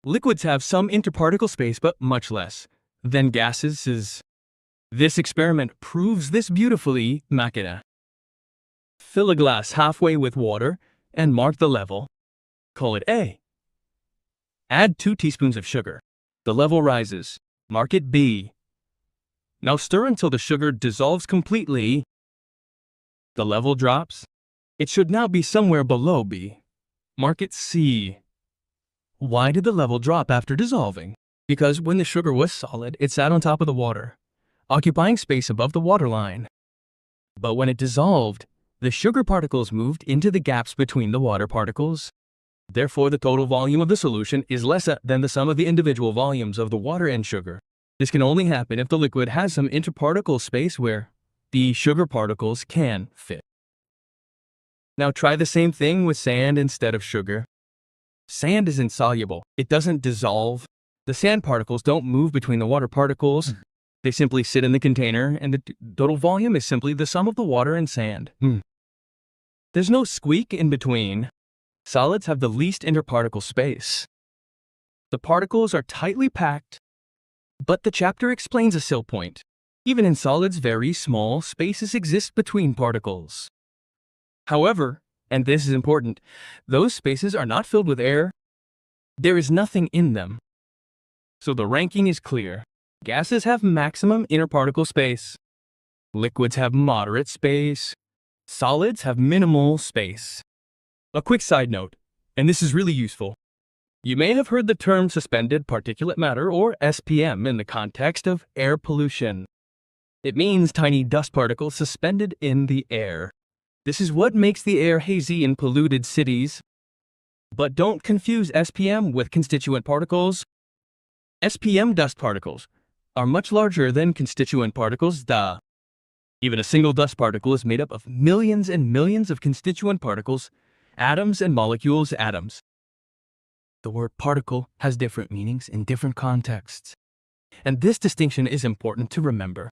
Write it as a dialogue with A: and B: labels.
A: Liquids have some interparticle space, but much less than gases. This experiment proves this beautifully. Machina. Fill a glass halfway with water and mark the level. Call it A. Add 2 teaspoons of sugar. The level rises. Mark it B. Now stir until the sugar dissolves completely. The level drops. It should now be somewhere below B. Mark it C. Why did the level drop after dissolving? Because when the sugar was solid, it sat on top of the water, occupying space above the waterline. But when it dissolved, the sugar particles moved into the gaps between the water particles. Therefore, the total volume of the solution is less than the sum of the individual volumes of the water and sugar. This can only happen if the liquid has some interparticle space where the sugar particles can fit. Now try the same thing with sand instead of sugar. Sand is insoluble. It doesn't dissolve. The sand particles don't move between the water particles. They simply sit in the container, and the total volume is simply the sum of the water and sand. There's no squeak in between. Solids have the least interparticle space. The particles are tightly packed, but the chapter explains a still point. Even in solids, very small spaces exist between particles. However, and this is important, those spaces are not filled with air. There is nothing in them. So the ranking is clear. Gases have maximum interparticle space. Liquids have moderate space. Solids have minimal space. A quick side note, and this is really useful. You may have heard the term suspended particulate matter, or SPM, in the context of air pollution. It means tiny dust particles suspended in the air. This is what makes the air hazy in polluted cities. But don't confuse SPM with constituent particles. SPM dust particles are much larger than constituent particles. Even a single dust particle is made up of millions and millions of constituent particles, atoms and molecules. Atoms. The word particle has different meanings in different contexts. And this distinction is important to remember.